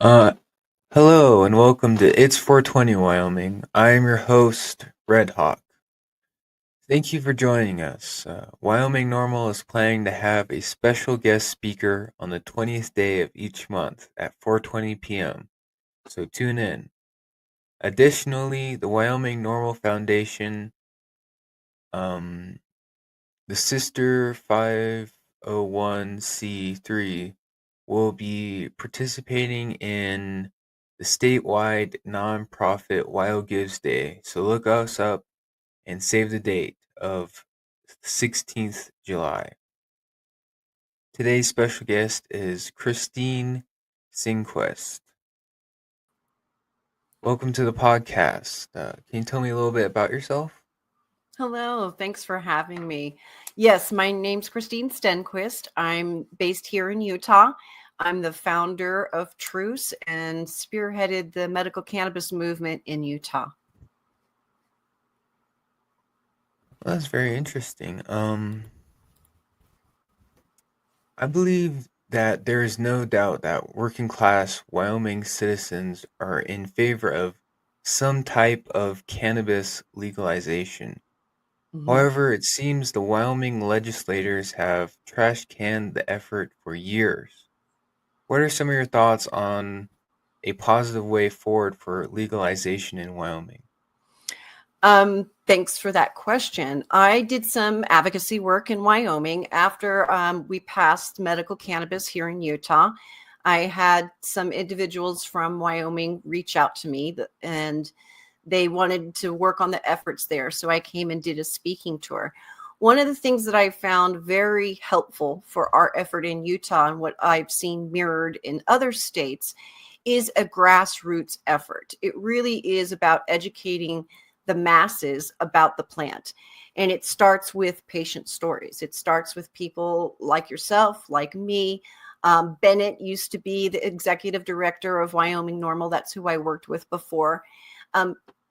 Uh, Hello and welcome to It's 420 Wyoming. I am your host, Red Hawk. Thank you for joining us. Wyoming Normal is planning to have a special guest speaker on the 20th day of each month at 4:20 p.m. So tune in. Additionally, the Wyoming Normal Foundation, um, the Sister 501c3 will be participating in the statewide nonprofit Wild Gives Day. So look us up and save the date of 16th July. Today's special guest is Christine Stenquist. Welcome to the podcast. Can you tell me a little bit about yourself? Hello, thanks for having me. Yes, my name's Christine Stenquist. I'm based here in Utah. I'm the founder of Truce and spearheaded the medical cannabis movement in Utah. Well, that's very interesting. I believe that there is no doubt that working class Wyoming citizens are in favor of some type of cannabis legalization. Mhm. However, it seems the Wyoming legislators have trash canned the effort for years. What are some of your thoughts on a positive way forward for legalization in Wyoming? Thanks for that question. I did some advocacy work in Wyoming after we passed medical cannabis here in Utah. I had some individuals from Wyoming reach out to me and they wanted to work on the efforts there. So I came and did a speaking tour. One of the things that I found very helpful for our effort in Utah and what I've seen mirrored in other states is a grassroots effort. It really is about educating the masses about the plant. And it starts with patient stories. It starts with people like yourself, like me. Bennett used to be the executive director of Wyoming Normal. That's who I worked with before.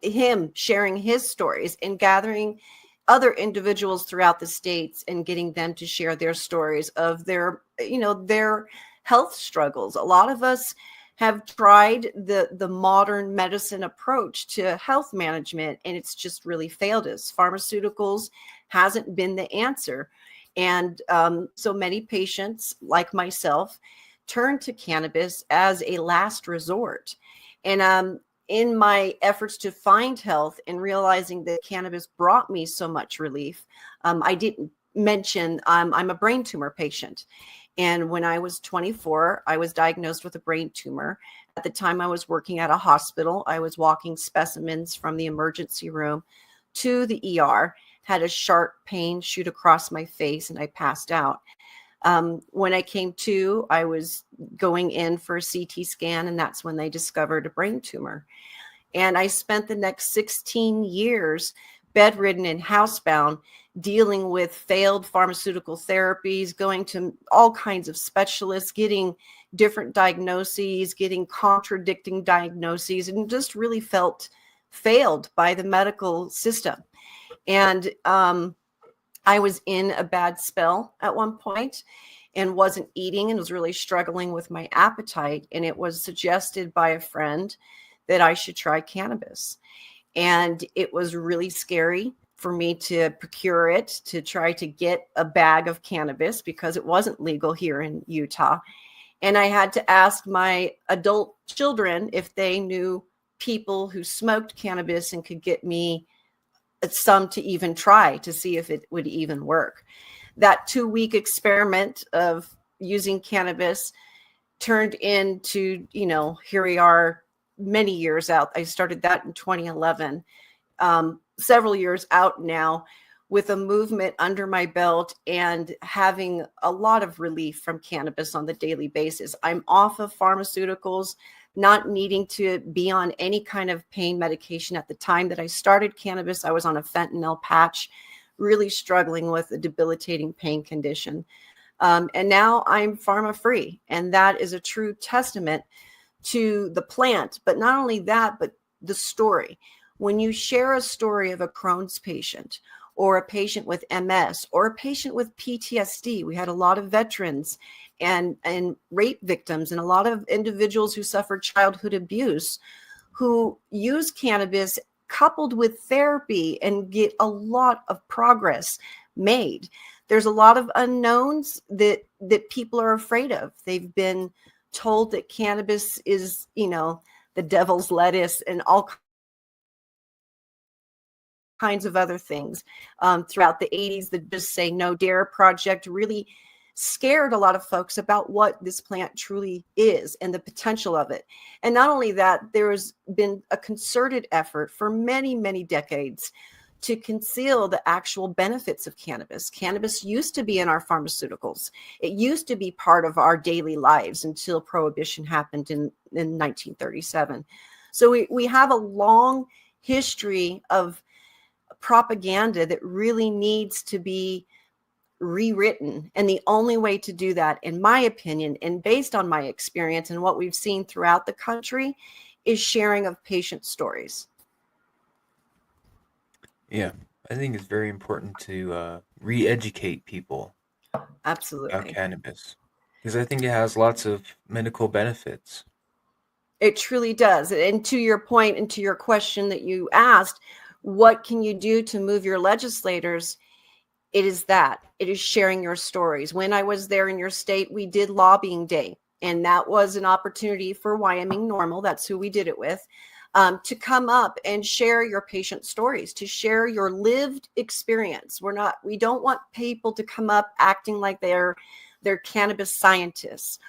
Him sharing his stories and gathering other individuals throughout the states and getting them to share their stories of their health struggles. A lot of us have tried the modern medicine approach to health management, and it's just really failed us. Pharmaceuticals hasn't been the answer. And so many patients like myself turn to cannabis as a last resort. And in my efforts to find health and realizing that cannabis brought me so much relief, I didn't mention I'm a brain tumor patient. And when I was 24, I was diagnosed with a brain tumor. At the time, I was working at a hospital. I was walking specimens from the emergency room to the ER, had a sharp pain shoot across my face, and I passed out. When I came to, I was going in for a CT scan, and that's when they discovered a brain tumor. And I spent the next 16 years bedridden and housebound, dealing with failed pharmaceutical therapies, going to all kinds of specialists, getting different diagnoses, getting contradicting diagnoses, and just really felt failed by the medical system. And I was in a bad spell at one point and wasn't eating and was really struggling with my appetite. And it was suggested by a friend that I should try cannabis. And it was really scary for me to procure it, to try to get a bag of cannabis because it wasn't legal here in Utah. And I had to ask my adult children if they knew people who smoked cannabis and could get me some to even try to see if it would even work. That 2-week experiment of using cannabis turned into, here we are many years out. I started that in 2011, several years out now with a movement under my belt and having a lot of relief from cannabis on the daily basis. I'm off of pharmaceuticals, not needing to be on any kind of pain medication. At the time that I started cannabis, I was on a fentanyl patch, really struggling with a debilitating pain condition. And now I'm pharma free. And that is a true testament to the plant. But not only that, but the story. When you share a story of a Crohn's patient or a patient with MS, or a patient with PTSD. We had a lot of veterans and rape victims and a lot of individuals who suffered childhood abuse who use cannabis coupled with therapy and get a lot of progress made. There's a lot of unknowns that people are afraid of. They've been told that cannabis is, the devil's lettuce and all kinds of other things. Throughout the 80s, the Just Say No Dare project really scared a lot of folks about what this plant truly is and the potential of it. And not only that, there's been a concerted effort for many, many decades to conceal the actual benefits of cannabis. Cannabis used to be in our pharmaceuticals. It used to be part of our daily lives until prohibition happened in 1937. So we have a long history of propaganda that really needs to be rewritten. And the only way to do that, in my opinion, and based on my experience and what we've seen throughout the country, is sharing of patient stories. Yeah, I think it's very important to re-educate people about Absolutely. cannabis because I think it has lots of medical benefits. It truly does. And to your point and to your question that you asked, what can you do to move your legislators? It is that. It is sharing your stories. When I was there in your state, we did lobbying day. And that was an opportunity for Wyoming Normal, that's who we did it with, to come up and share your patient stories, to share your lived experience. We don't want people to come up acting like they're cannabis scientists.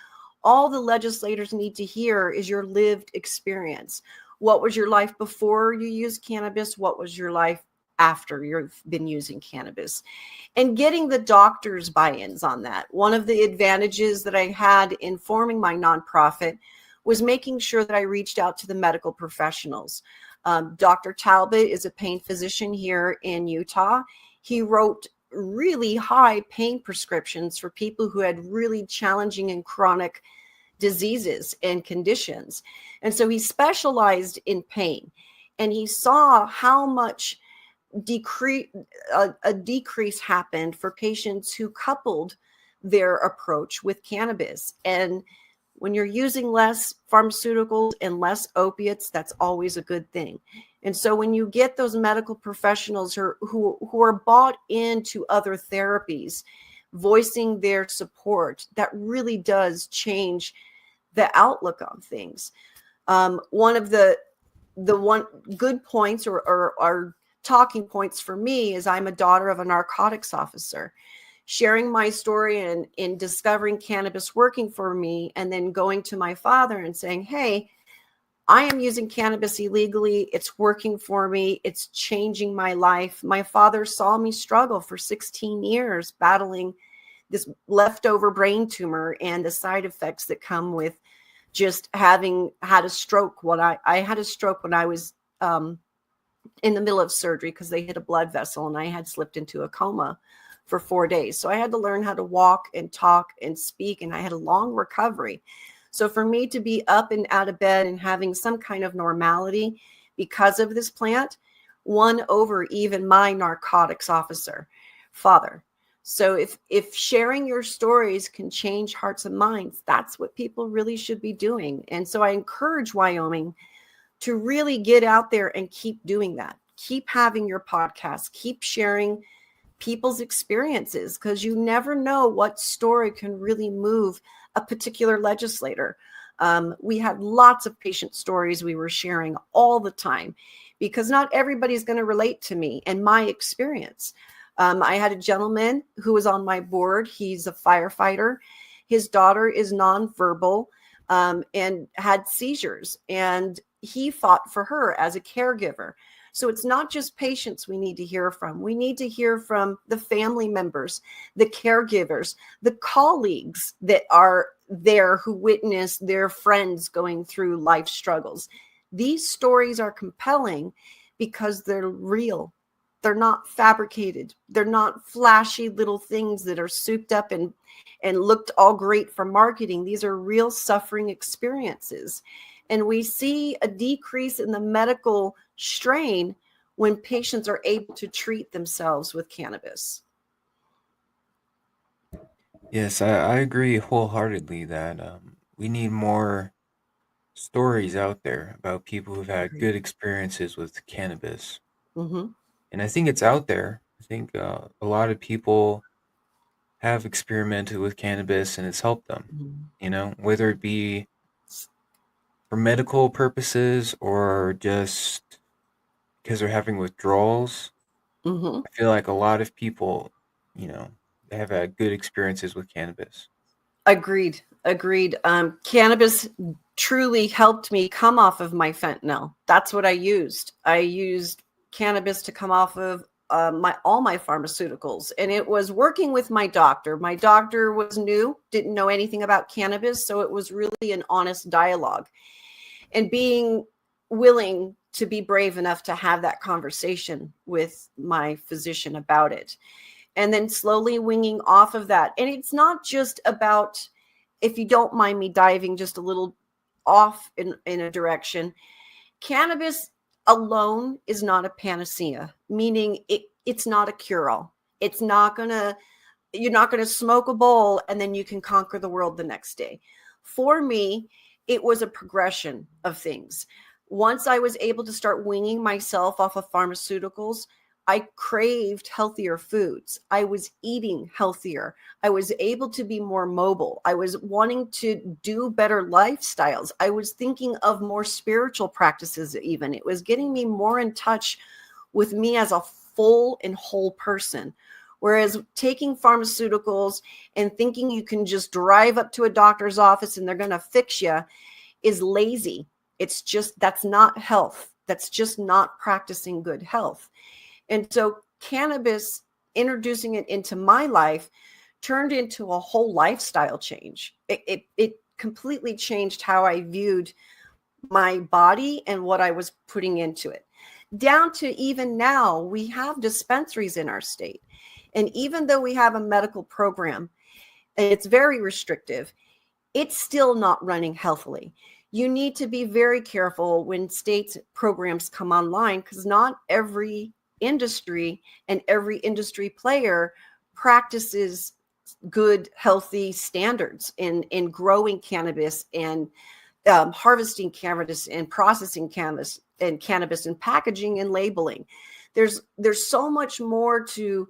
All the legislators need to hear is your lived experience. What was your life before you used cannabis? What was your life after you've been using cannabis? And getting the doctors' buy-ins on that. One of the advantages that I had in forming my nonprofit was making sure that I reached out to the medical professionals. Dr. Talbot is a pain physician here in Utah. He wrote really high pain prescriptions for people who had really challenging and chronic diseases and conditions. And so he specialized in pain, and he saw how much a decrease happened for patients who coupled their approach with cannabis. And when you're using less pharmaceuticals and less opiates, that's always a good thing. And so when you get those medical professionals who are bought into other therapies, voicing their support, that really does change the outlook on things. One of the one good points or talking points for me is I'm a daughter of a narcotics officer. Sharing my story and in discovering cannabis working for me, and then going to my father and saying, hey, I am using cannabis illegally. It's working for me. It's changing my life. My father saw me struggle for 16 years battling this leftover brain tumor and the side effects that come with just having had a stroke. I had a stroke when I was in the middle of surgery because they hit a blood vessel and I had slipped into a coma for 4 days. So I had to learn how to walk and talk and speak, and I had a long recovery. So for me to be up and out of bed and having some kind of normality because of this plant won over even my narcotics officer father. So if sharing your stories can change hearts and minds, that's what people really should be doing. And so I encourage Wyoming to really get out there and keep doing that. Keep having your podcast, keep sharing people's experiences, because you never know what story can really move a particular legislator. We had lots of patient stories we were sharing all the time, because not everybody's going to relate to me and my experience. I had a gentleman who was on my board. He's a firefighter. His daughter is nonverbal and had seizures, and he fought for her as a caregiver. So it's not just patients we need to hear from. We need to hear from the family members, the caregivers, the colleagues that are there who witness their friends going through life struggles. These stories are compelling because they're real. They're not fabricated. They're not flashy little things that are souped up and looked all great for marketing. These are real suffering experiences. And we see a decrease in the medical strain when patients are able to treat themselves with cannabis. Yes, I agree wholeheartedly that we need more stories out there about people who've had Agreed. good experiences with cannabis. Mm-hmm. And I think it's out there. I think a lot of people have experimented with cannabis and it's helped them, Mm-hmm. whether it be for medical purposes or just because they're having withdrawals. Mm-hmm. I feel like a lot of people, you know, they have had good experiences with cannabis. Agreed. Agreed. Cannabis truly helped me come off of my fentanyl. That's what I used. I used cannabis to come off of all my pharmaceuticals, and it was working with my doctor. My doctor was new, didn't know anything about cannabis, so it was really an honest dialogue. And being willing to be brave enough to have that conversation with my physician about it, and then slowly winging off of that. And it's not just about, if you don't mind me diving just a little off in a direction, cannabis alone is not a panacea, meaning it's not a cure-all. It's not gonna, you're not gonna smoke a bowl and then you can conquer the world the next day. For me, it was a progression of things. Once I was able to start weaning myself off of pharmaceuticals, I craved healthier foods. I was eating healthier. I was able to be more mobile. I was wanting to do better lifestyles. I was thinking of more spiritual practices, even. It was getting me more in touch with me as a full and whole person. Whereas taking pharmaceuticals and thinking you can just drive up to a doctor's office and they're going to fix you is lazy. It's just, that's not health. That's just not practicing good health. And so cannabis, introducing it into my life, turned into a whole lifestyle change. It completely changed how I viewed my body and what I was putting into it. Down to even now, we have dispensaries in our state. And even though we have a medical program, and it's very restrictive, it's still not running healthily. You need to be very careful when state programs come online, because not every industry and every industry player practices good, healthy standards in growing cannabis and harvesting cannabis and processing cannabis and packaging and labeling. There's so much more to,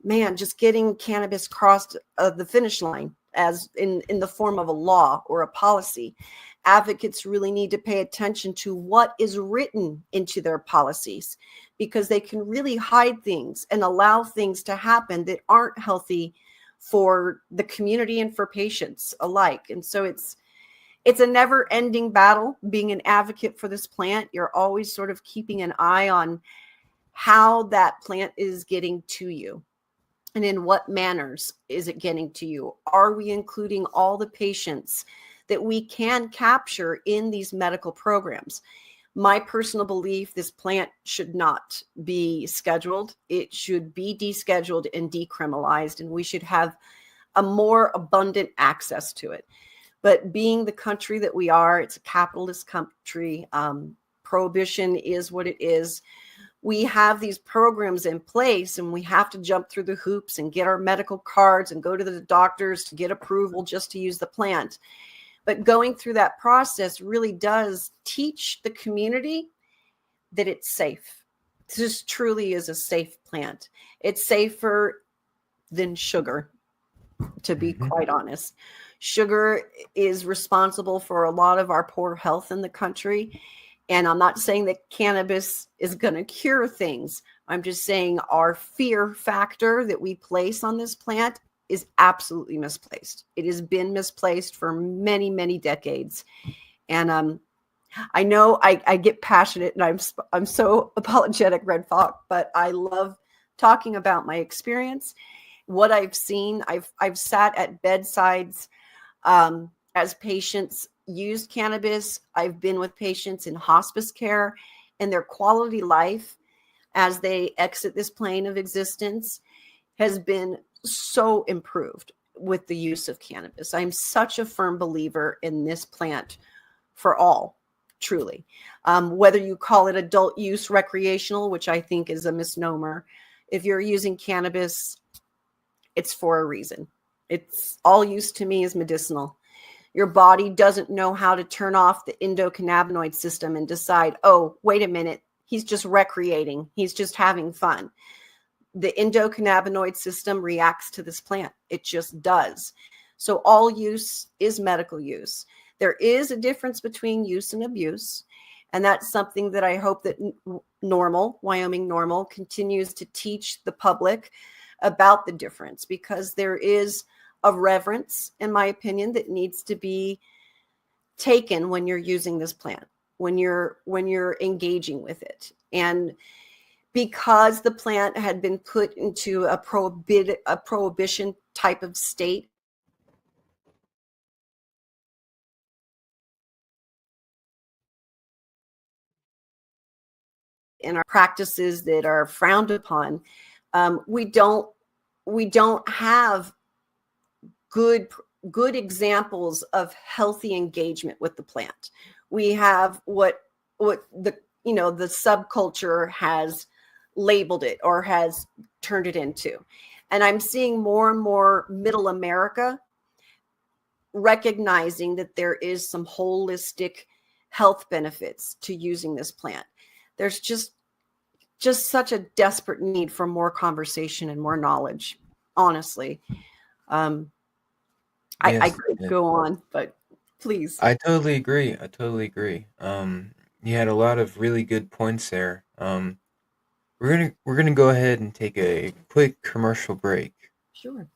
man, just getting cannabis crossed the finish line as in the form of a law or a policy. Advocates really need to pay attention to what is written into their policies, because they can really hide things and allow things to happen that aren't healthy for the community and for patients alike. And so it's a never ending battle being an advocate for this plant. You're always sort of keeping an eye on how that plant is getting to you. And in what manners is it getting to you? Are we including all the patients that we can capture in these medical programs? My personal belief, this plant should not be scheduled. It should be descheduled and decriminalized, and we should have a more abundant access to it. But being the country that we are, it's a capitalist country. Prohibition is what it is. We have these programs in place and we have to jump through the hoops and get our medical cards and go to the doctors to get approval just to use the plant. But going through that process really does teach the community that it's safe. This truly is a safe plant. It's safer than sugar, to be Hmm. quite honest. Sugar is responsible for a lot of our poor health in the country. And I'm not saying that cannabis is going to cure things. I'm just saying our fear factor that we place on this plant is absolutely misplaced. It has been misplaced for many, many decades. And I know I get passionate and I'm so apologetic, Red Fox, but I love talking about my experience, what I've seen. I've sat at bedsides as patients used cannabis. I've been with patients in hospice care, and their quality life as they exit this plane of existence has been so improved with the use of cannabis. I'm such a firm believer in this plant for all. truly. Whether you call it adult use recreational, which I think is a misnomer, if you're using cannabis, it's for a reason. It's all use to me is medicinal. Your body doesn't know how to turn off the endocannabinoid system and decide, oh, wait a minute, he's just recreating, he's just having fun. The endocannabinoid system reacts to this plant. It just does. So all use is medical use. There is a difference between use and abuse. And that's something that I hope that Wyoming Normal continues to teach the public about the difference, because there is a reverence, in my opinion, that needs to be taken when you're using this plant, when you're engaging with it. And because the plant had been put into a prohibition type of state, in our practices that are frowned upon, we don't have good examples of healthy engagement with the plant. We have what the subculture has labeled it or has turned it into. And I'm seeing more and more middle America recognizing that there is some holistic health benefits to using this plant. There's just such a desperate need for more conversation and more knowledge, honestly. I could go on, but please. I totally agree. You had a lot of really good points there. We're gonna go ahead and take a quick commercial break. Sure.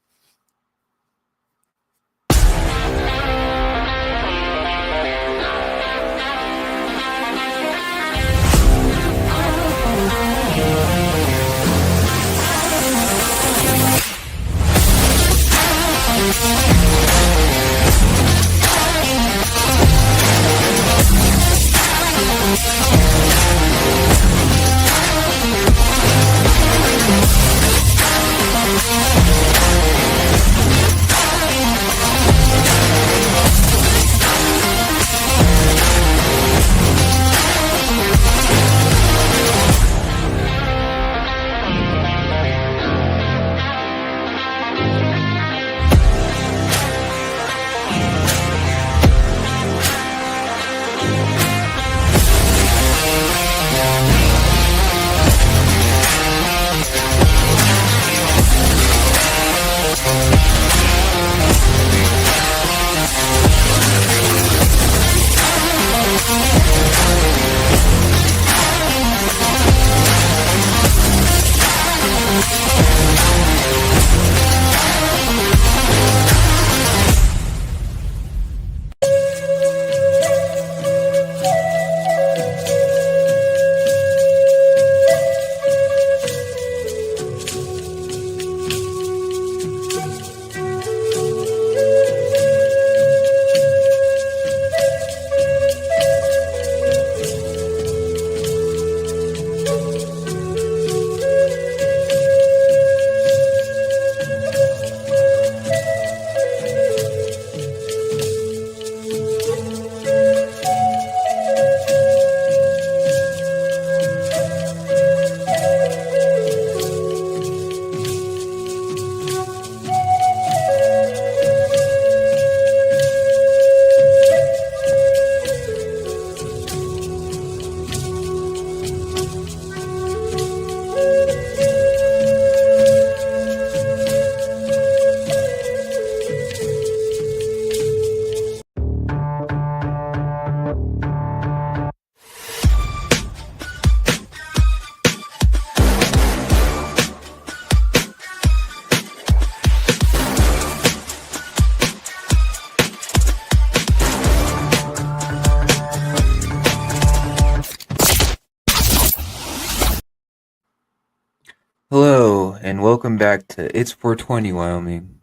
Hello, and welcome back to It's 420 Wyoming.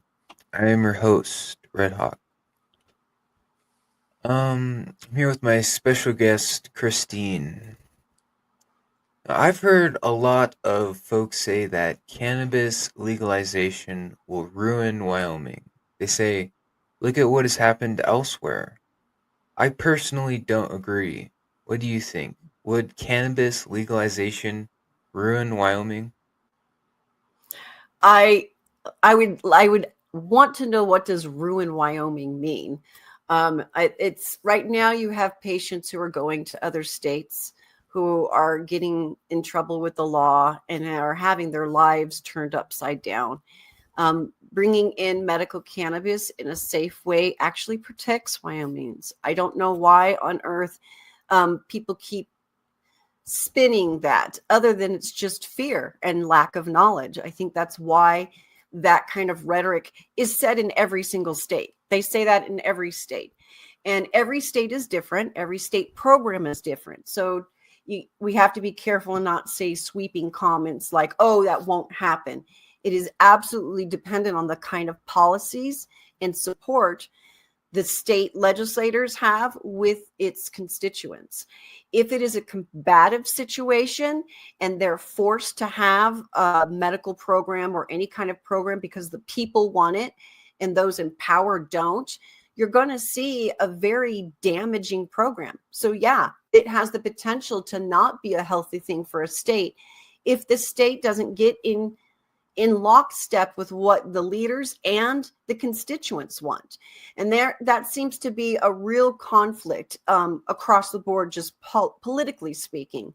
I am your host, Red Hawk. I'm here with my special guest, Christine. I've heard a lot of folks say that cannabis legalization will ruin Wyoming. They say, look at what has happened elsewhere. I personally don't agree. What do you think? Would cannabis legalization ruin Wyoming? I I would want to know, what does ruin Wyoming mean? It's right now you have patients who are going to other states who are getting in trouble with the law and are having their lives turned upside down. Bringing in medical cannabis in a safe way actually protects Wyomings. I don't know why on earth people keep spinning that, other than it's just fear and lack of knowledge. I think that's why that kind of rhetoric is said in every single state. They say that in every state. And every state is different. Every state program is different. So we have to be careful and not say sweeping comments like, oh, that won't happen. It is absolutely dependent on the kind of policies and support the state legislators have with its constituents. If it is a combative situation and they're forced to have a medical program or any kind of program because the people want it and those in power don't, you're going to see a very damaging program. So yeah, it has the potential to not be a healthy thing for a state if the state doesn't get in lockstep with what the leaders and the constituents want. And that seems to be a real conflict across the board, just politically speaking.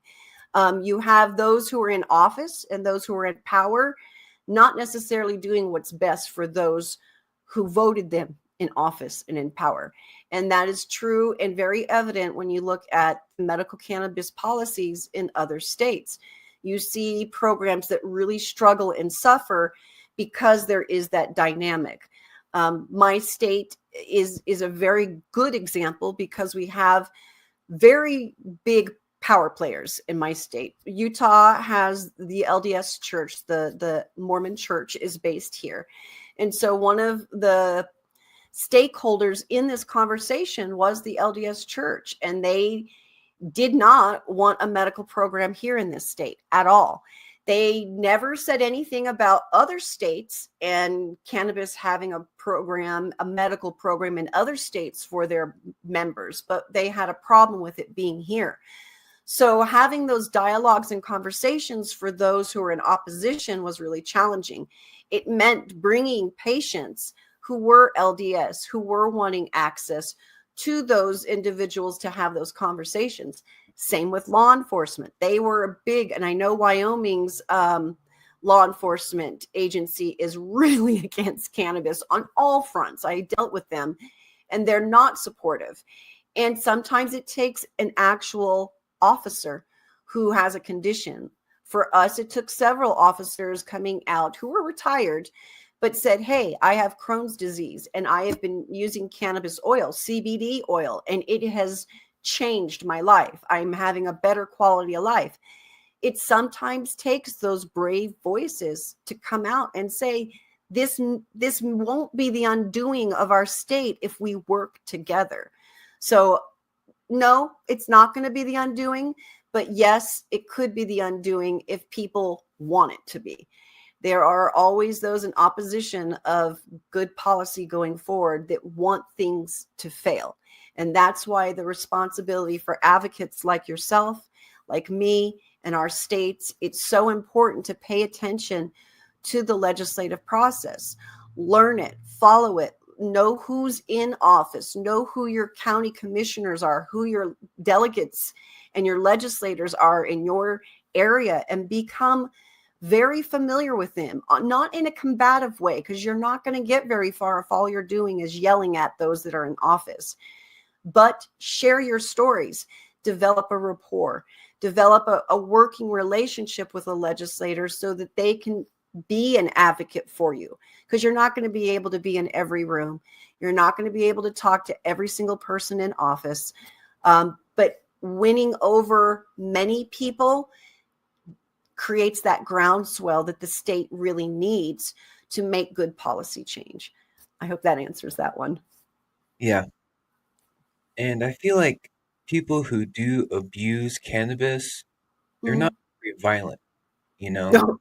You have those who are in office and those who are in power not necessarily doing what's best for those who voted them in office and in power. And that is true and very evident when you look at medical cannabis policies in other states. You see programs that really struggle and suffer because there is that dynamic. My state is a very good example because we have very big power players in my state. Utah has the LDS Church, the Mormon Church is based here. And so one of the stakeholders in this conversation was the LDS Church, and they did not want a medical program here in this state at all. They never said anything about other states and cannabis having a program, a medical program in other states for their members, but they had a problem with it being here. So having those dialogues and conversations for those who are in opposition was really challenging. It meant bringing patients who were LDS, who were wanting access to those individuals to have those conversations. Same with law enforcement. They were big, and I know Wyoming's law enforcement agency is really against cannabis on all fronts. I dealt with them, and they're not supportive. And sometimes it takes an actual officer who has a condition. For us, it took several officers coming out who were retired but said, hey, I have Crohn's disease and I have been using cannabis oil, CBD oil, and it has changed my life. I'm having a better quality of life. It sometimes takes those brave voices to come out and say, this won't be the undoing of our state if we work together. So no, it's not going to be the undoing, but yes, it could be the undoing if people want it to be. There are always those in opposition of good policy going forward that want things to fail. And that's why the responsibility for advocates like yourself, like me, and our states, it's so important to pay attention to the legislative process. Learn it, follow it, know who's in office, know who your county commissioners are, who your delegates and your legislators are in your area, and become very familiar with them, not in a combative way, because you're not going to get very far if all you're doing is yelling at those that are in office. But share your stories, develop a rapport, develop a working relationship with a legislator so that they can be an advocate for you, because you're not going to be able to be in every room. You're not going to be able to talk to every single person in office. But winning over many people creates that groundswell that the state really needs to make good policy change. I hope that answers that one. Yeah. And I feel like people who do abuse cannabis, they're not Mm-hmm. very violent, you know? No.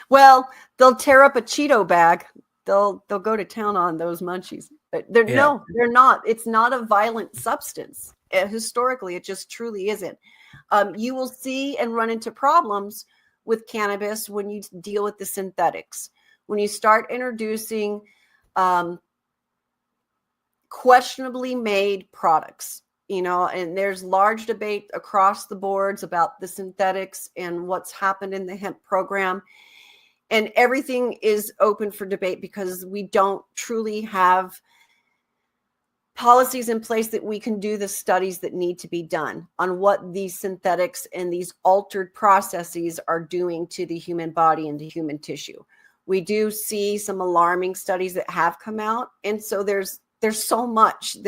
Well, they'll tear up a Cheeto bag. They'll go to town on those munchies. But Yeah. they're not. It's not a violent substance. Historically, it just truly isn't. You will see and run into problems with cannabis when you deal with the synthetics. When you start introducing questionably made products, and there's large debate across the boards about the synthetics and what's happened in the hemp program. And everything is open for debate because we don't truly have policies in place that we can do the studies that need to be done on what these synthetics and these altered processes are doing to the human body and to human tissue. We do see some alarming studies that have come out. And so there's so much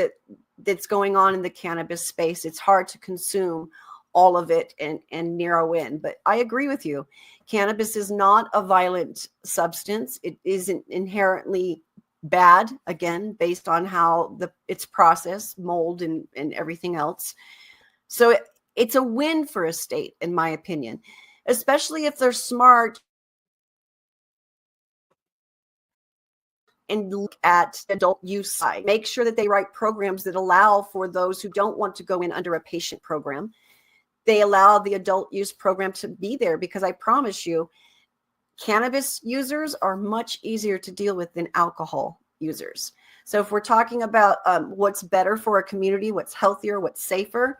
that's going on in the cannabis space. It's hard to consume all of it and narrow in. But I agree with you. Cannabis is not a violent substance. It isn't inherently bad, again, based on how it's processed, mold, and everything else. So it's a win for a state, in my opinion, especially if they're smart and look at adult use side. Make sure that they write programs that allow for those who don't want to go in under a patient program. They allow the adult use program to be there, because I promise you, cannabis users are much easier to deal with than alcohol users. So if we're talking about what's better for a community, what's healthier, what's safer,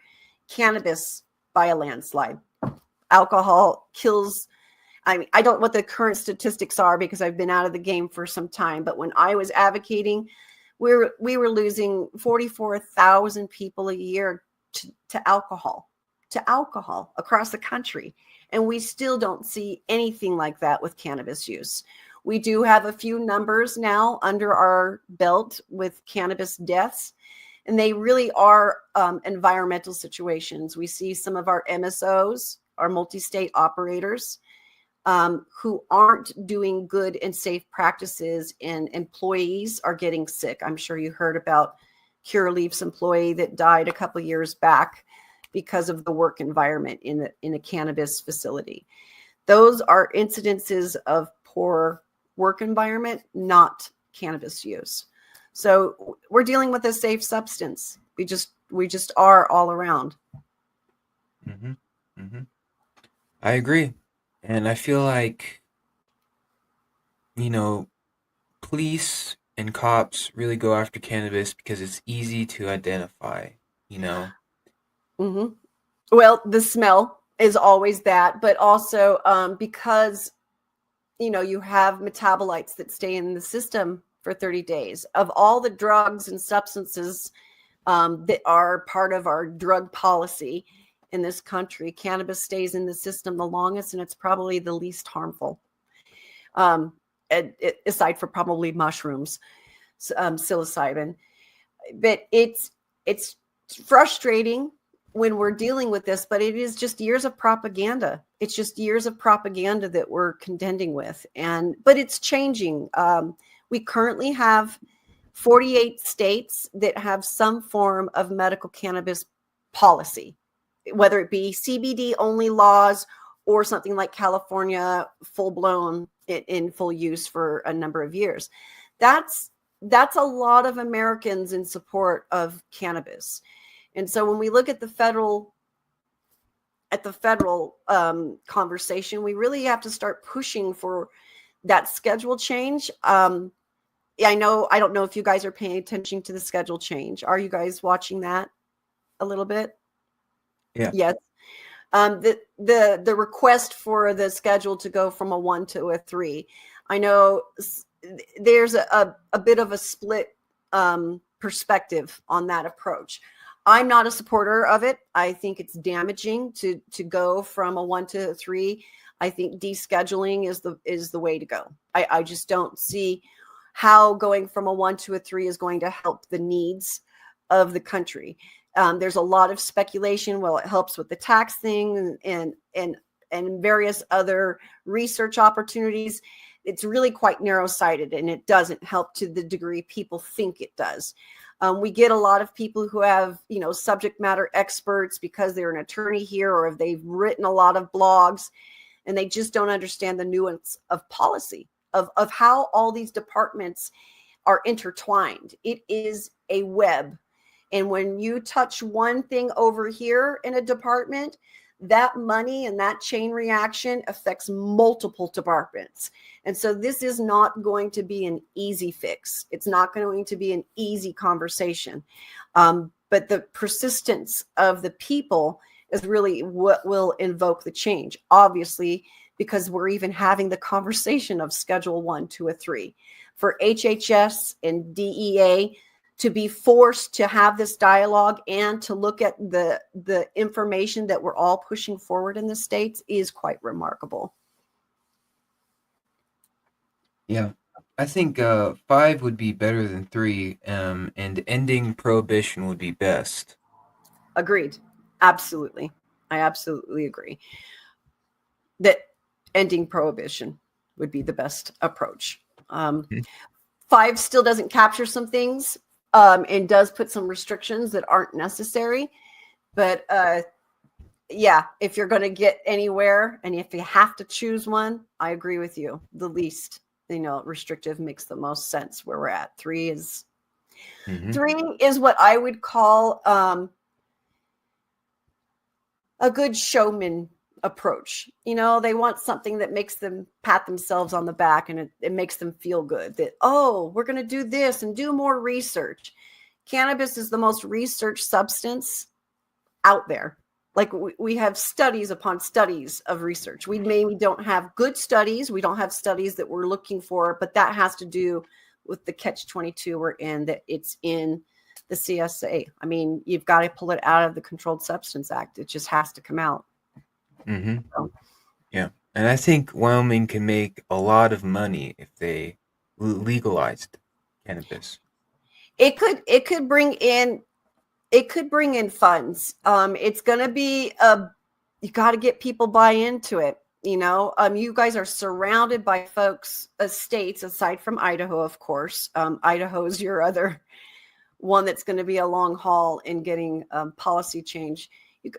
cannabis by a landslide. Alcohol kills. I mean, I don't know what the current statistics are because I've been out of the game for some time. But when I was advocating, we were losing 44,000 people a year to alcohol across the country. And we still don't see anything like that with cannabis use. We do have a few numbers now under our belt with cannabis deaths, and they really are environmental situations. We see some of our MSOs, our multi-state operators, who aren't doing good and safe practices, and employees are getting sick. I'm sure you heard about Curaleaf's employee that died a couple years back because of the work environment in a cannabis facility. Those are incidences of poor work environment, not cannabis use. So we're dealing with a safe substance. We just are all around. Mm-hmm. Mm-hmm. I agree. And I feel like, you know, police and cops really go after cannabis because it's easy to identify, you know? Mm-hmm. Well, the smell is always that, but also because, you have metabolites that stay in the system for 30 days. Of all the drugs and substances that are part of our drug policy in this country, cannabis stays in the system the longest, and it's probably the least harmful, aside from probably mushrooms, psilocybin. But it's frustrating when we're dealing with this, but it is just years of propaganda. It's just years of propaganda that we're contending with. But it's changing. We currently have 48 states that have some form of medical cannabis policy, whether it be CBD only laws or something like California, full blown in full use for a number of years. That's a lot of Americans in support of cannabis. And so when we look at the federal conversation, we really have to start pushing for that schedule change. I don't know if you guys are paying attention to the schedule change. Are you guys watching that a little bit? Yeah. Yes. The request for the schedule to go from a 1 to a 3. I know there's a bit of a split perspective on that approach. I'm not a supporter of it. I think it's damaging to go from a 1 to a 3. I think descheduling is the way to go. I just don't see how going from a 1 to a 3 is going to help the needs of the country. There's a lot of speculation. Well, it helps with the tax thing and various other research opportunities. It's really quite narrow-sighted, and it doesn't help to the degree people think it does. We get a lot of people who have, subject matter experts because they're an attorney here, or if they've written a lot of blogs, and they just don't understand the nuance of policy, of how all these departments are intertwined. It is a web. And when you touch one thing over here in a department, that money and that chain reaction affects multiple departments. And so this is not going to be an easy fix. It's not going to be an easy conversation. But the persistence of the people is really what will invoke the change. Obviously, because we're even having the conversation of Schedule 1 to a 3. For HHS and DEA to be forced to have this dialogue and to look at the information that we're all pushing forward in the states is quite remarkable. Yeah. I think 5 would be better than 3, and ending prohibition would be best. Agreed. Absolutely. I absolutely agree that ending prohibition would be the best approach. 5 still doesn't capture some things and does put some restrictions that aren't necessary. But yeah, if you're going to get anywhere and if you have to choose one, I agree with you. The least, restrictive makes the most sense where we're at. 3 is what I would call a good showman approach. They want something that makes them pat themselves on the back and it makes them feel good that, oh, we're going to do this and do more research. Cannabis is the most researched substance out there. Like we have studies upon studies of research. We maybe don't have good studies. We don't have studies that we're looking for, but that has to do with the catch-22 we're in, that it's in the CSA. I mean, you've got to pull it out of the Controlled Substance Act. It just has to come out. So. Yeah. And I think Wyoming can make a lot of money if they legalized cannabis. It could bring in funds. It's going to be you got to get people buy into it. You guys are surrounded by folks, states aside from Idaho, of course. Idaho's your other one that's going to be a long haul in getting policy change.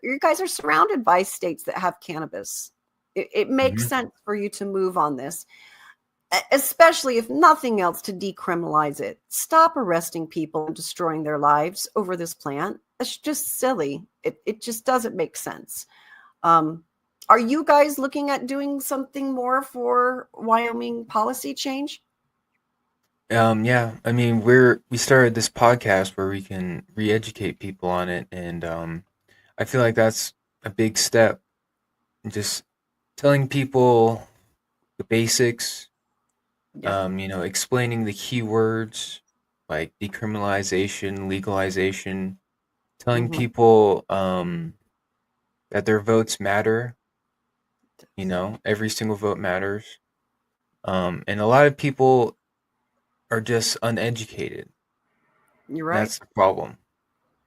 You guys are surrounded by states that have cannabis. It makes sense for you to move on this, especially if nothing else, to decriminalize it. Stop arresting people and destroying their lives over this plant. It's just silly. It just doesn't make sense. Are you guys looking at doing something more for Wyoming policy change? Yeah. I mean, we started this podcast where we can re-educate people on it, and I feel like that's a big step. Just telling people the basics, Yeah. Explaining the key words like decriminalization, legalization, telling people that their votes matter. Every single vote matters. And a lot of people are just uneducated. You're right. That's the problem.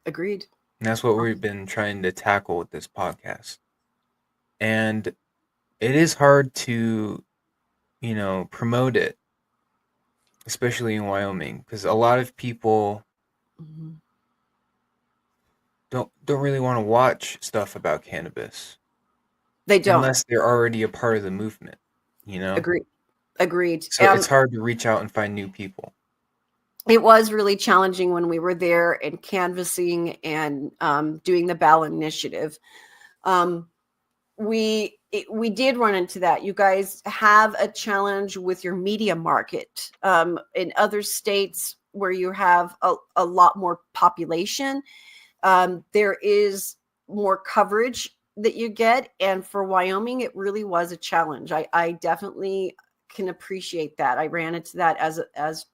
Agreed. And that's what we've been trying to tackle with this podcast. And it is hard to, promote it, especially in Wyoming, because a lot of people don't really want to watch stuff about cannabis. They don't. Unless they're already a part of the movement, Agreed. So it's hard to reach out and find new people. It was really challenging when we were there and canvassing and doing the ballot initiative. We did run into that. You guys have a challenge with your media market. In other states where you have a lot more population, there is more coverage that you get. And for Wyoming, it really was a challenge. I definitely can appreciate that. I ran into that as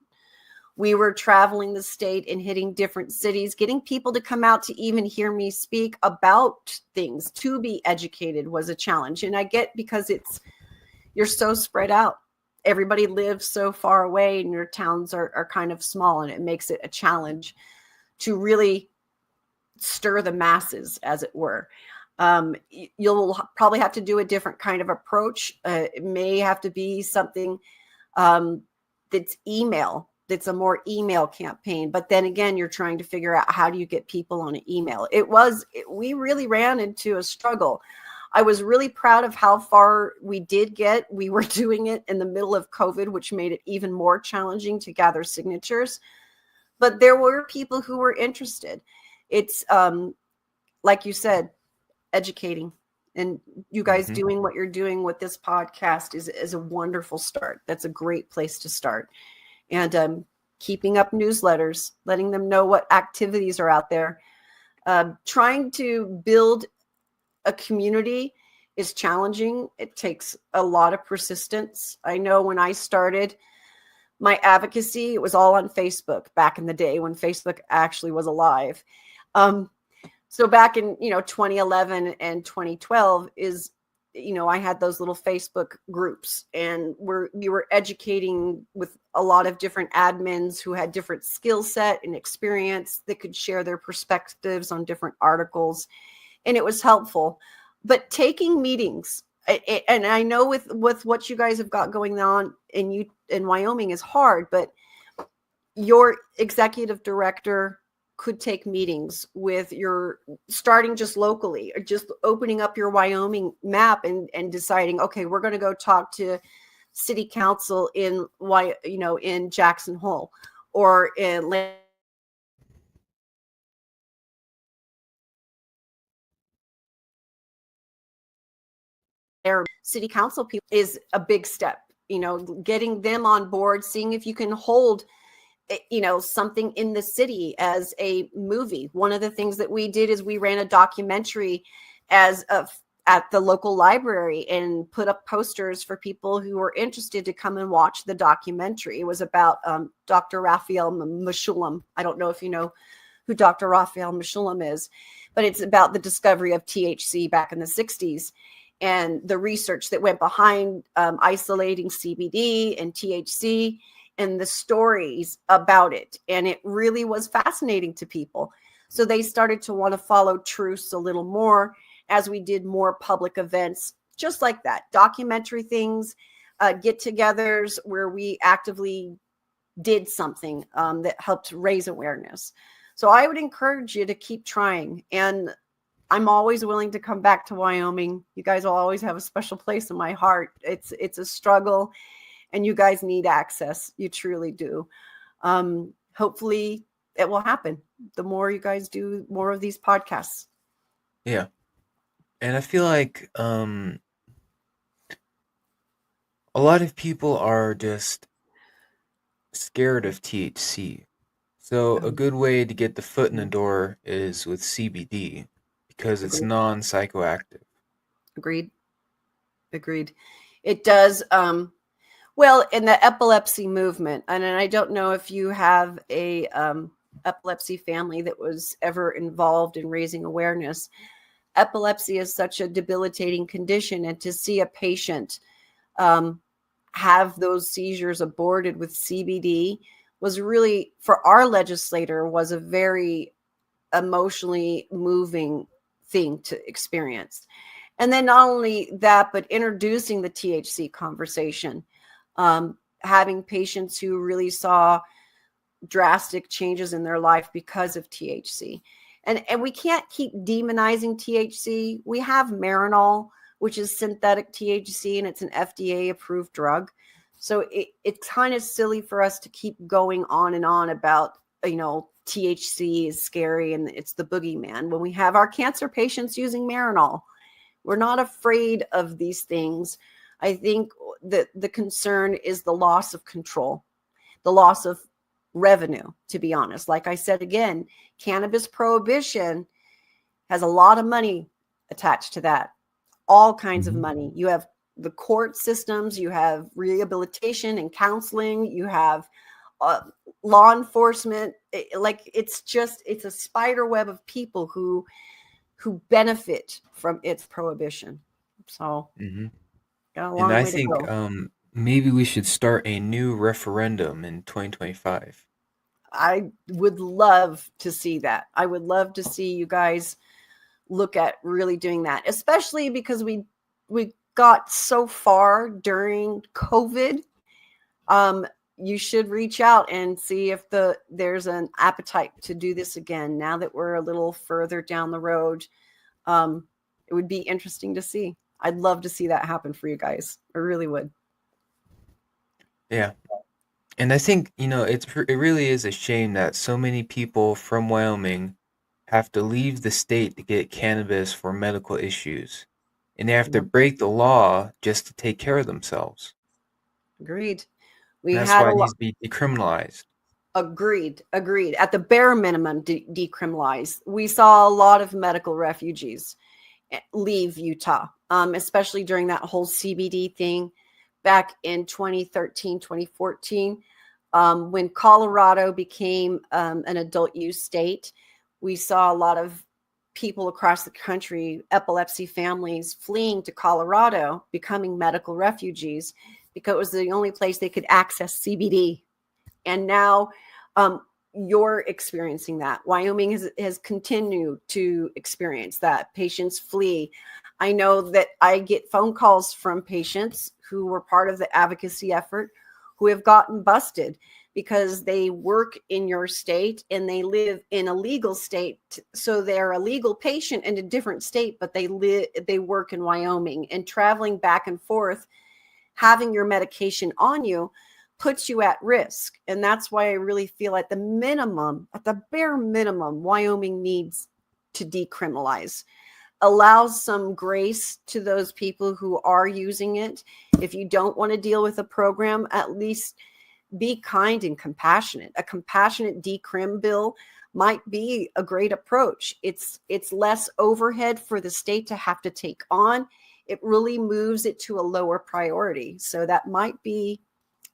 we were traveling the state and hitting different cities, getting people to come out to even hear me speak about things, to be educated, was a challenge. And I get, because you're so spread out. Everybody lives so far away and your towns are kind of small, and it makes it a challenge to really stir the masses, as it were. You'll probably have to do a different kind of approach. It may have to be something that's email. That's a more email campaign. But then again, you're trying to figure out, how do you get people on an email? We really ran into a struggle. I was really proud of how far we did get. We were doing it in the middle of COVID, which made it even more challenging to gather signatures. But there were people who were interested. It's like you said, educating, and you guys Mm-hmm. doing what you're doing with this podcast is a wonderful start. That's a great place to start. And keeping up newsletters, letting them know what activities are out there. Trying to build a community is challenging. It takes a lot of persistence. I know when I started my advocacy, it was all on Facebook back in the day when Facebook actually was alive. Um, so back in 2011 and 2012 is I had those little Facebook groups, and we were educating with a lot of different admins who had different skill set and experience that could share their perspectives on different articles, and it was helpful. But taking meetings, and I know with what you guys have got going on in Wyoming is hard, but your executive director could take meetings with your, starting just locally, or just opening up your Wyoming map and deciding, okay, we're going to go talk to city council in Jackson Hole or in their city council people is a big step. Getting them on board, seeing if you can hold something in the city as a movie. One of the things that we did is we ran a documentary at the local library and put up posters for people who were interested to come and watch the documentary. It was about Dr. Raphael Mechoulam. I don't know if you know who Dr. Raphael Mechoulam is, but it's about the discovery of THC back in the 60s and the research that went behind isolating CBD and THC and the stories about it. And it really was fascinating to people. So they started to want to follow truths a little more as we did more public events, just like that, documentary things, get-togethers where we actively did something that helped raise awareness. So I would encourage you to keep trying. And I'm always willing to come back to Wyoming. You guys will always have a special place in my heart. It's a struggle, and you guys need access. You truly do. Hopefully it will happen. The more you guys do more of these podcasts. Yeah. And I feel like a lot of people are just scared of THC. So a good way to get the foot in the door is with CBD because it's Agreed. non-psychoactive. Agreed. Agreed. It does. Well, in the epilepsy movement, and I don't know if you have a epilepsy family that was ever involved in raising awareness. Epilepsy is such a debilitating condition, and to see a patient um, have those seizures aborted with CBD was really, for our legislator, was a very emotionally moving thing to experience. And then not only that, but introducing the THC conversation, having patients who really saw drastic changes in their life because of THC. And we can't keep demonizing THC. We have Marinol, which is synthetic THC, and it's an FDA approved drug. So it's kind of silly for us to keep going on and on about, THC is scary and it's the boogeyman when we have our cancer patients using Marinol. We're not afraid of these things. I think that the concern is the loss of control, the loss of revenue, to be honest. Like I said, again, cannabis prohibition has a lot of money attached to that, all kinds of Mm-hmm. money. You have the court systems, you have rehabilitation and counseling, you have law enforcement. It's a spider web of people who benefit from its prohibition. So Mm-hmm. got a And long I way to think go. maybe we should start a new referendum in 2025. I would love to see that. I would love to see you guys look at really doing that, especially because we got so far during COVID. Um, you should reach out and see if there's an appetite to do this again now that we're a little further down the road. It would be interesting to see. I'd love to see that happen for you guys. I really would. Yeah. And I think, it really is a shame that so many people from Wyoming have to leave the state to get cannabis for medical issues, and they have to Yep. break the law just to take care of themselves. Agreed. And We that's had why a it lot. needs to be decriminalized. Agreed. At the bare minimum, decriminalize. We saw a lot of medical refugees leave Utah, especially during that whole CBD thing back in 2013, 2014. When Colorado became an adult use state, we saw a lot of people across the country, epilepsy families, fleeing to Colorado, becoming medical refugees because it was the only place they could access CBD. And now you're experiencing that. Wyoming has continued to experience that. Patients flee. I know that I get phone calls from patients who were part of the advocacy effort who have gotten busted because they work in your state and they live in a legal state. So they're a legal patient in a different state, but they work in Wyoming, and traveling back and forth, having your medication on you puts you at risk. And that's why I really feel at the bare minimum, Wyoming needs to decriminalize, allow some grace to those people who are using it. If you don't want to deal with a program, at least be kind and compassionate. A compassionate decrim bill might be a great approach. It's less overhead for the state to have to take on. It really moves it to a lower priority. So that might be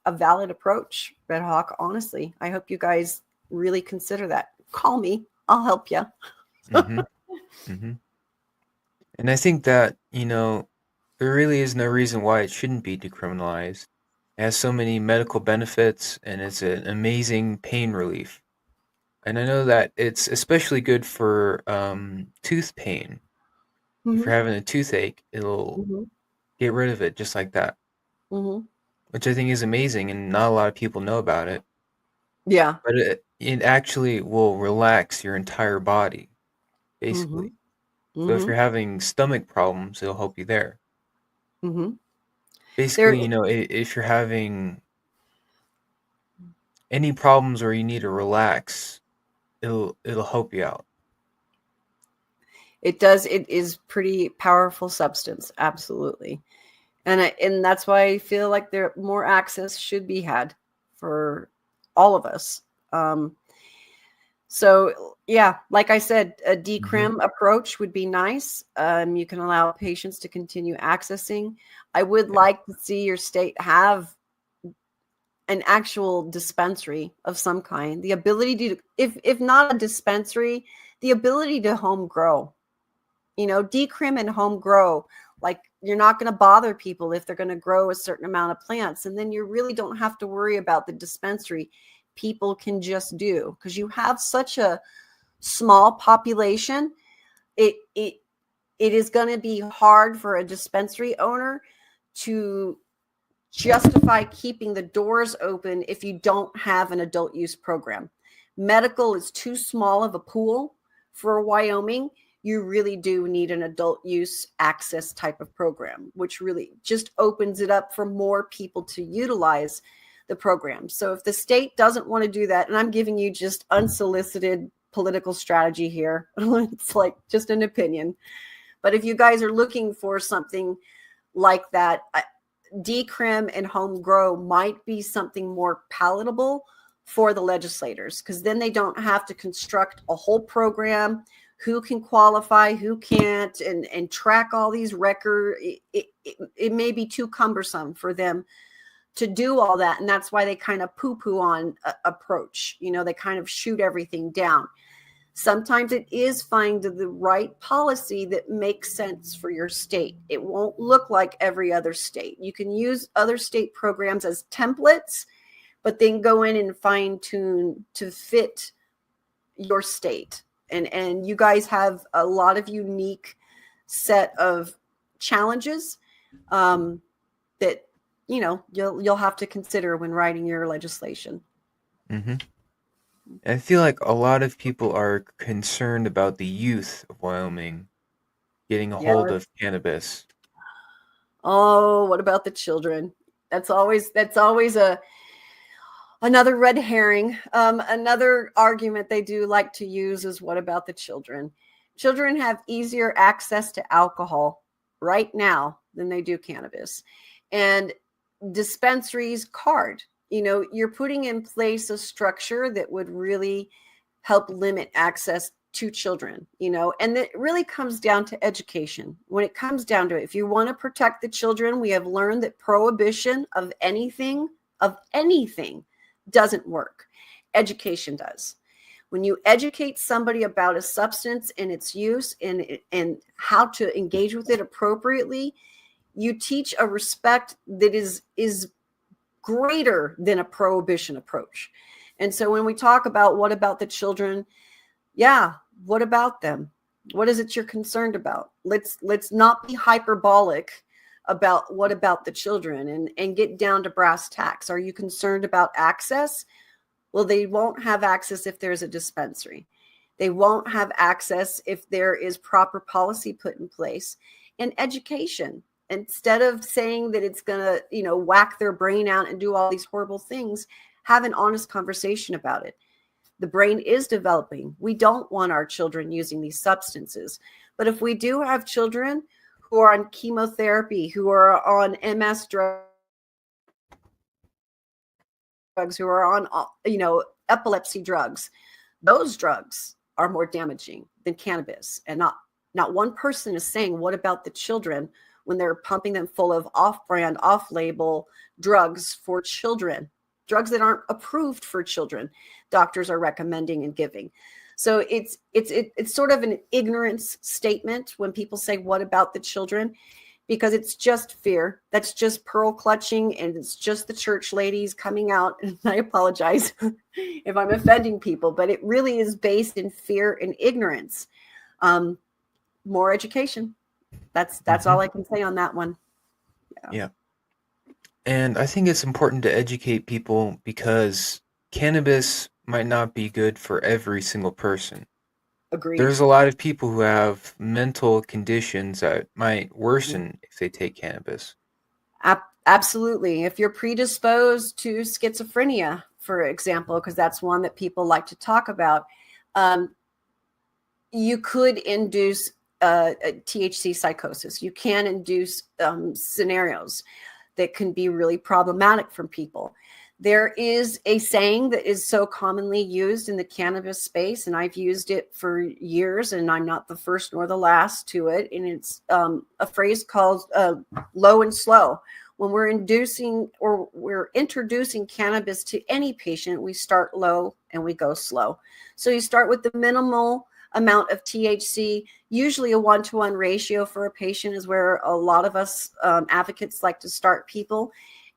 a valid approach, Red Hawk. Honestly, I hope you guys really consider that. Call me. I'll help you. Mm-hmm. Mm-hmm. And I think that, there really is no reason why it shouldn't be decriminalized. It has so many medical benefits and it's an amazing pain relief. And I know that it's especially good for tooth pain. If Mm-hmm. you're having a toothache, it'll Mm-hmm. get rid of it just like that, Mm-hmm. which I think is amazing and not a lot of people know about it. Yeah. But it actually will relax your entire body, Mm-hmm. basically. So if Mm-hmm. you're having stomach problems, it'll help you there. Mm-hmm. There. Basically, if you're having any problems or you need to relax, it'll help you out. It does. It is pretty powerful substance. Absolutely. And that's why I feel like there more access should be had for all of us. So yeah, like I said, a Mhm. decrim approach would be nice. You can allow patients to continue accessing. I would Yeah. like to see your state have an actual dispensary of some kind. The ability to, if not a dispensary, the ability to home grow. Decrim and home grow. Like, you're not going to bother people if they're going to grow a certain amount of plants, and then you really don't have to worry about the dispensary. People can just do, because you have such a small population. It it it is going to be hard for a dispensary owner to justify keeping the doors open if you don't have an adult use program. Medical is too small of a pool for Wyoming. You really do need an adult use access type of program, which really just opens it up for more people to utilize the program. So if the state doesn't want to do that, and I'm giving you just unsolicited political strategy here, it's like just an opinion. But if you guys are looking for something like that, decrim and home grow might be something more palatable for the legislators, because then they don't have to construct a whole program, who can qualify, who can't, and track all these records. It may be too cumbersome for them to do all that, and that's why they kind of poo-poo on approach. They kind of shoot everything down. Sometimes it is finding the right policy that makes sense for your state. It won't look like every other state. You can use other state programs as templates, but then go in and fine tune to fit your state. And you guys have a lot of unique set of challenges that you'll have to consider when writing your legislation. Mhm. I feel like a lot of people are concerned about the youth of Wyoming getting a Yeah. hold of cannabis. Oh, what about the children? That's always a Another red herring. Another argument they do like to use is, what about the children? Children have easier access to alcohol right now than they do cannabis. And dispensaries card, you're putting in place a structure that would really help limit access to children, and it really comes down to education. When it comes down to it, if you want to protect the children, we have learned that prohibition of anything doesn't work. Education does. When you educate somebody about a substance and its use and how to engage with it appropriately, you teach a respect that is greater than a prohibition approach. And so when we talk about what about the children, yeah, what about them? What is it you're concerned about? Let's not be hyperbolic about what about the children and get down to brass tacks. Are you concerned about access? Well, they won't have access if there's a dispensary. They won't have access if there is proper policy put in place. And education, instead of saying that it's going to, whack their brain out and do all these horrible things, have an honest conversation about it. The brain is developing. We don't want our children using these substances. But if we do have children who are on chemotherapy, who are on MS drugs, who are on, epilepsy drugs, those drugs are more damaging than cannabis. And not one person is saying, what about the children, when they're pumping them full of off-brand, off-label drugs for children, drugs that aren't approved for children, doctors are recommending and giving. So it's sort of an ignorance statement when people say, what about the children? Because it's just fear. That's just pearl clutching, and it's just the church ladies coming out. And I apologize if I'm offending people, but it really is based in fear and ignorance. More education. That's all I can say on that one. Yeah. And I think it's important to educate people because cannabis might not be good for every single person. Agreed. There's a lot of people who have mental conditions that might worsen if they take cannabis. Absolutely. If you're predisposed to schizophrenia, for example, because that's one that people like to talk about, you could induce a THC psychosis. You can induce scenarios that can be really problematic for people. There is a saying that is so commonly used in the cannabis space, and I've used it for years, and I'm not the first nor the last to it. And it's a phrase called low and slow. When we're introducing cannabis to any patient, we start low and we go slow. So you start with the minimal amount of THC. Usually a 1-to-1 ratio for a patient is where a lot of us advocates like to start people.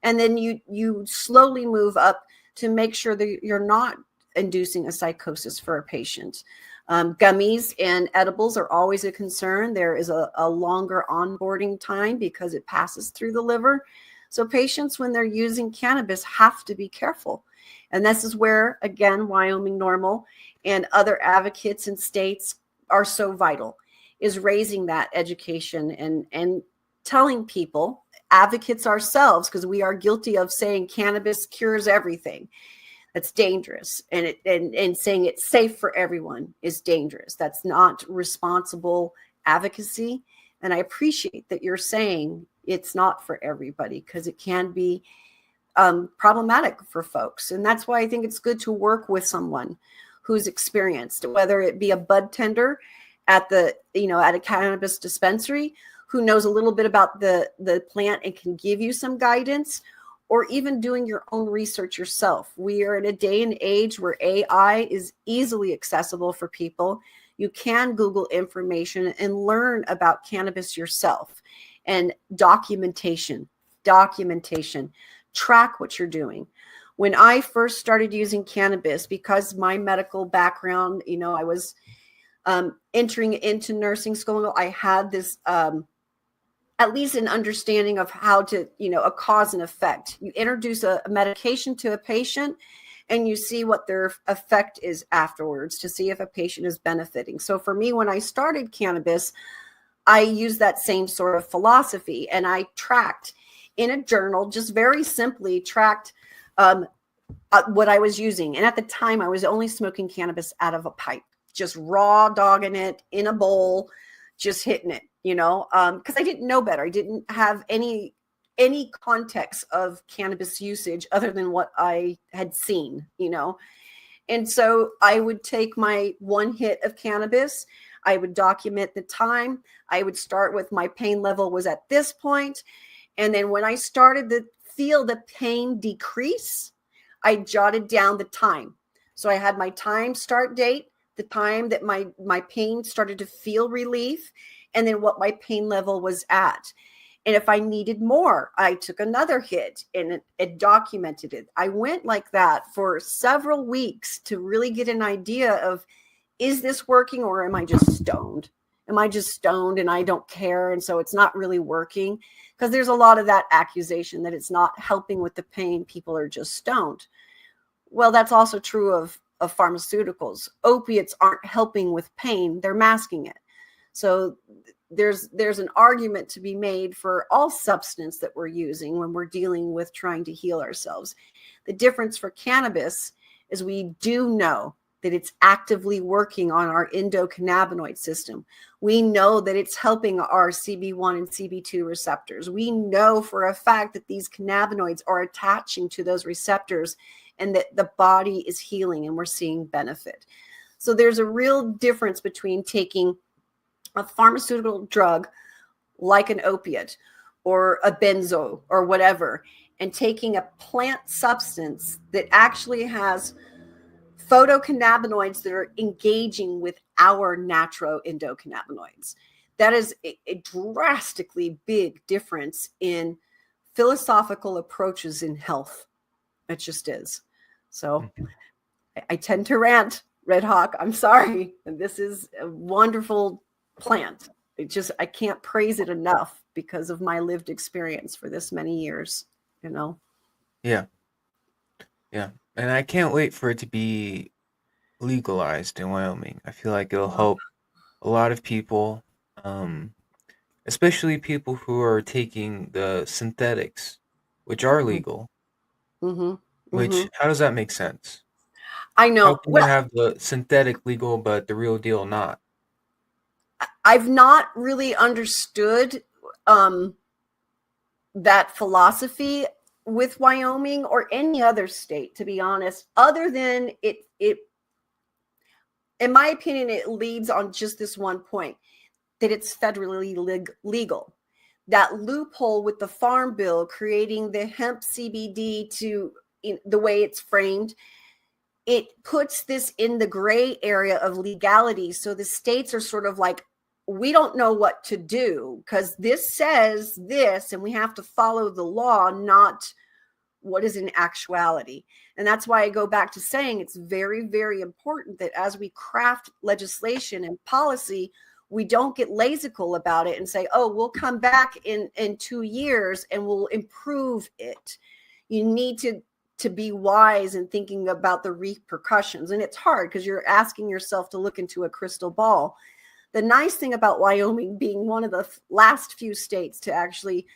And then you slowly move up to make sure that you're not inducing a psychosis for a patient. Gummies and edibles are always a concern. There is a longer onboarding time because it passes through the liver. So patients, when they're using cannabis, have to be careful. And this is where, again, Wyoming NORML and other advocates in states are so vital, is raising that education and telling people, advocates ourselves, because we are guilty of saying cannabis cures everything. That's dangerous. And saying it's safe for everyone is dangerous. That's not responsible advocacy. And I appreciate that you're saying it's not for everybody, because it can be problematic for folks. And that's why I think it's good to work with someone who's experienced, whether it be a bud tender at a cannabis dispensary who knows a little bit about the plant and can give you some guidance, or even doing your own research yourself. We are in a day and age where AI is easily accessible for people. You can Google information and learn about cannabis yourself. And documentation, track what you're doing. When I first started using cannabis, because my medical background, I was entering into nursing school, I had this at least an understanding of how to, a cause and effect. You introduce a medication to a patient and you see what their effect is afterwards to see if a patient is benefiting. So for me, when I started cannabis, I used that same sort of philosophy, and I tracked in a journal, just very simply tracked what I was using. And at the time, I was only smoking cannabis out of a pipe, just raw dogging it in a bowl, just hitting it, because I didn't know better. I didn't have any context of cannabis usage other than what I had seen, And so I would take my one hit of cannabis. I would document the time. I would start with my pain level was at this point. And then when I started to feel the pain decrease, I jotted down the time. So I had my time start date, the time that my pain started to feel relief, and then what my pain level was at. And if I needed more, I took another hit and it documented it. I went like that for several weeks to really get an idea of, is this working or am I just stoned? Am I just stoned and I don't care? And so it's not really working, because there's a lot of that accusation that it's not helping with the pain. People are just stoned. Well, that's also true of pharmaceuticals. Opiates aren't helping with pain. They're masking it. So there's an argument to be made for all substance that we're using when we're dealing with trying to heal ourselves. The difference for cannabis is we do know that it's actively working on our endocannabinoid system. We know that it's helping our CB1 and CB2 receptors. We know for a fact that these cannabinoids are attaching to those receptors and that the body is healing and we're seeing benefit. So there's a real difference between taking a pharmaceutical drug like an opiate or a benzo or whatever, and taking a plant substance that actually has photocannabinoids that are engaging with our natural endocannabinoids. That is a drastically big difference in philosophical approaches in health. It just is. So I tend to rant, Red Hawk. I'm sorry. This is a wonderful plant. I can't praise it enough because of my lived experience for this many years, Yeah. Yeah. And I can't wait for it to be legalized in Wyoming. I feel like it'll help a lot of people, um, especially people who are taking the synthetics, which are legal. Mm-hmm. Mm-hmm. Which, how does that make sense? I How know. can you Well, have the synthetic legal but the real deal not? I've not really understood that philosophy with Wyoming or any other state, to be honest, other than it, in my opinion, it leads on just this one point, that it's federally legal. That loophole with the Farm Bill creating the hemp CBD to the way it's framed, it puts this in the gray area of legality. So the states are sort of like, we don't know what to do because this says this and we have to follow the law, not what is in actuality. And that's why I go back to saying it's very, very important that as we craft legislation and policy, we don't get lazical about it and say, oh, we'll come back in 2 years and we'll improve it. You need to be wise in thinking about the repercussions. And it's hard because you're asking yourself to look into a crystal ball. The nice thing about Wyoming being one of the last few states to actually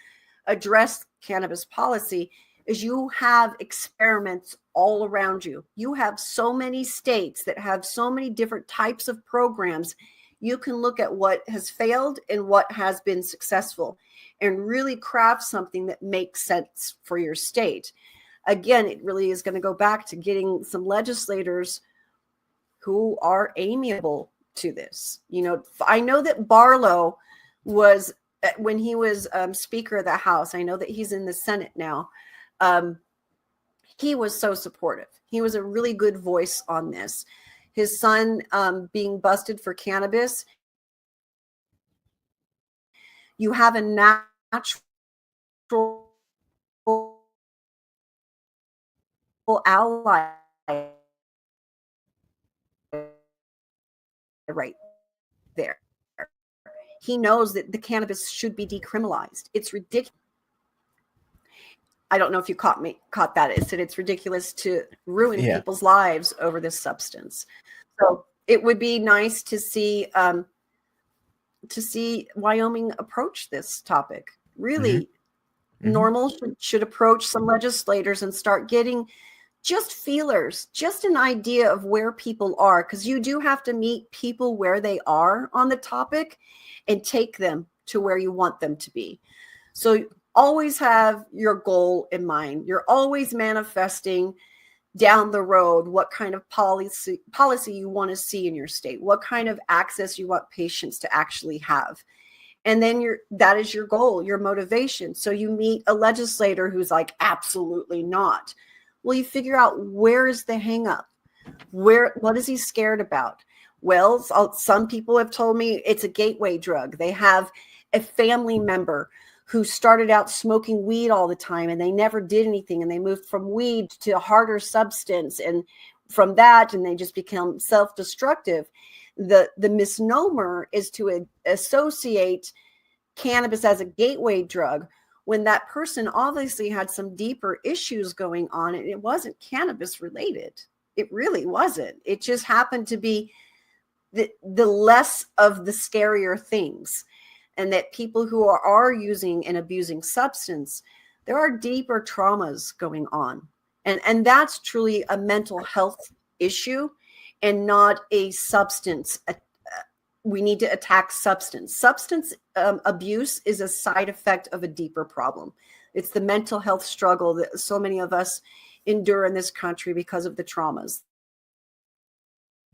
address cannabis policy is you have experiments all around you. You have so many states that have so many different types of programs. You can look at what has failed and what has been successful and really craft something that makes sense for your state. Again, it really is going to go back to getting some legislators who are amiable to this. I know that Barlow was, when he was Speaker of the House, I know that he's in the Senate now. He was so supportive. He was a really good voice on this. His son being busted for cannabis, you have a natural ally right there. He knows that the cannabis should be decriminalized. It's ridiculous. I don't know if you caught that. It said it's ridiculous to ruin Yeah. people's lives over this substance. So it would be nice to see Wyoming approach this topic. Really, Mm-hmm. normal should approach some legislators and start getting just feelers, just an idea of where people are, because you do have to meet people where they are on the topic and take them to where you want them to be. So always have your goal in mind. You're always manifesting down the road what kind of policy you want to see in your state, what kind of access you want patients to actually have. And then that is your goal, your motivation. So you meet a legislator who's like, absolutely not. Well, you figure out, where is the hang up? What is he scared about? Well, some people have told me it's a gateway drug. They have a family member who started out smoking weed all the time and they never did anything, and they moved from weed to a harder substance, and from that, and they just become self-destructive. The misnomer is to associate cannabis as a gateway drug, when that person obviously had some deeper issues going on, and it wasn't cannabis related. It really wasn't. It just happened to be the less of the scarier things. And that people who are using and abusing substance, there are deeper traumas going on. And that's truly a mental health issue and not a substance. We need to attack substance. Substance abuse is a side effect of a deeper problem. It's the mental health struggle that so many of us endure in this country because of the traumas.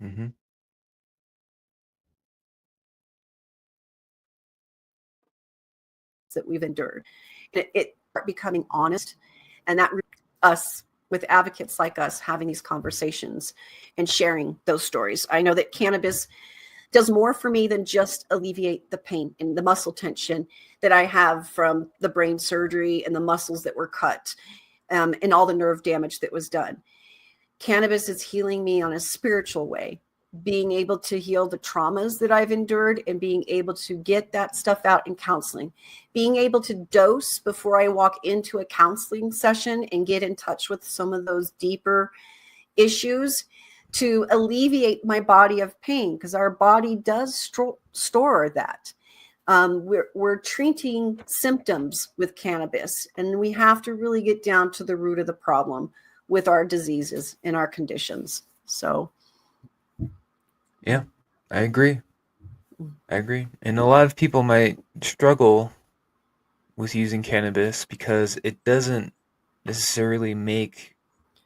Mm-hmm. That we've endured. It becoming honest, and that us with advocates like us having these conversations and sharing those stories. I know that cannabis does more for me than just alleviate the pain and the muscle tension that I have from the brain surgery and the muscles that were cut, and all the nerve damage that was done. Cannabis is healing me on a spiritual way, being able to heal the traumas that I've endured and being able to get that stuff out in counseling, being able to dose before I walk into a counseling session and get in touch with some of those deeper issues to alleviate my body of pain, because our body does store that. We're treating symptoms with cannabis, and we have to really get down to the root of the problem with our diseases and our conditions. So, Yeah, I agree. And a lot of people might struggle with using cannabis because it doesn't necessarily make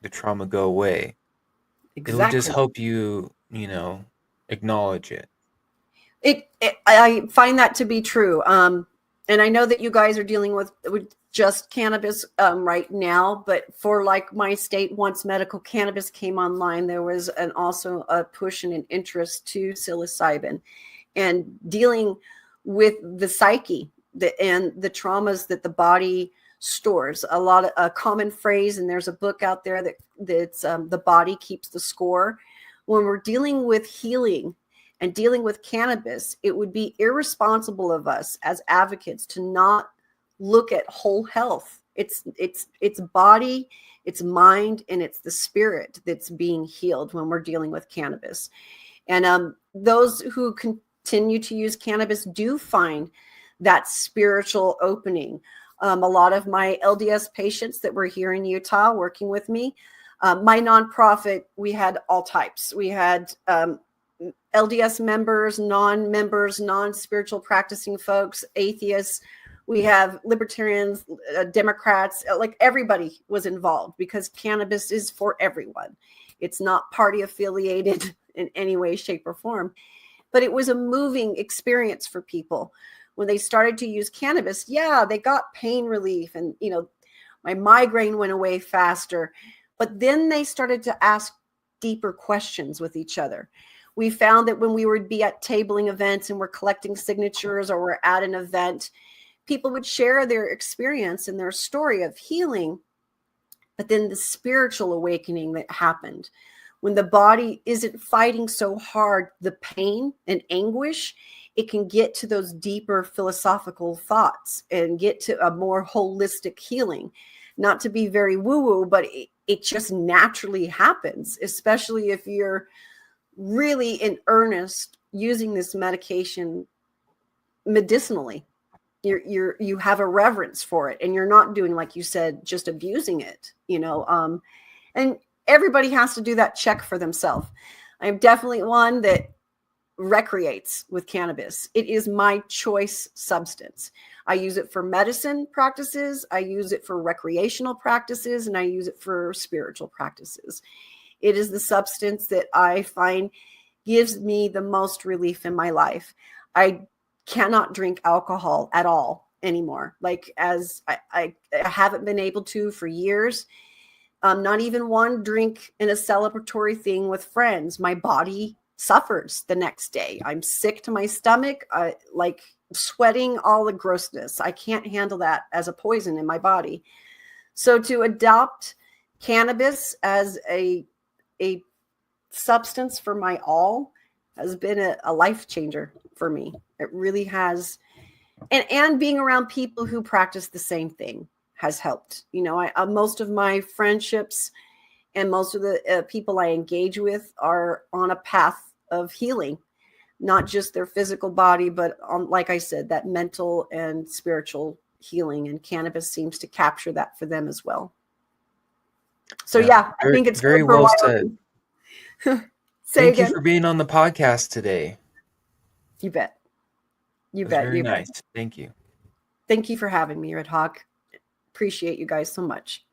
the trauma go away. It'll just exactly. help you, acknowledge it. I find that to be true. And I know that you guys are dealing with just cannabis right now, but for like my state, once medical cannabis came online, there was also a push and an interest to psilocybin, and dealing with the psyche and the traumas that the body stores. A lot of a common phrase, and there's a book out there that's the body keeps the score. When we're dealing with healing and dealing with cannabis, it would be irresponsible of us as advocates to not look at whole health. It's body, it's mind, and it's the spirit that's being healed when we're dealing with cannabis. And those who continue to use cannabis do find that spiritual opening. A lot of my LDS patients that were here in Utah working with me, my nonprofit, we had all types. We had LDS members, non-members, non-spiritual practicing folks, atheists. We have libertarians, Democrats, like everybody was involved, because cannabis is for everyone. It's not party affiliated in any way, shape, or form. But it was a moving experience for people. When they started to use cannabis, yeah, they got pain relief, and my migraine went away faster. But then they started to ask deeper questions with each other. We found that when we would be at tabling events and we're collecting signatures, or we're at an event, people would share their experience and their story of healing, but then the spiritual awakening that happened when the body isn't fighting so hard, the pain and anguish, it can get to those deeper philosophical thoughts and get to a more holistic healing. Not to be very woo-woo, but it just naturally happens, especially if you're really in earnest using this medication medicinally. You have a reverence for it, and you're not doing, like you said, just abusing it, and everybody has to do that check for themselves. I'm definitely one that recreates with cannabis. It is my choice substance. I use it for medicine practices, I use it for recreational practices, and I use it for spiritual practices. It is the substance that I find gives me the most relief in my life. I cannot drink alcohol at all anymore. Like, as I haven't been able to for years. Not even one drink in a celebratory thing with friends. My body suffers the next day. I'm sick to my stomach, like sweating, all the grossness. I can't handle that as a poison in my body. So to adopt cannabis as a substance for my all has been a life changer for me. It really has. And being around people who practice the same thing has helped. You know, most of my friendships and most of the people I engage with are on a path of healing, not just their physical body, but on, like I said, that mental and spiritual healing. And cannabis seems to capture that for them as well. So yeah, I think it's very good for well Wyoming. said. Say Thank again. you for being on the podcast today. You bet. You It was bet. very You nice. bet. Thank you. Thank you for having me, Red Hawk. Appreciate you guys so much.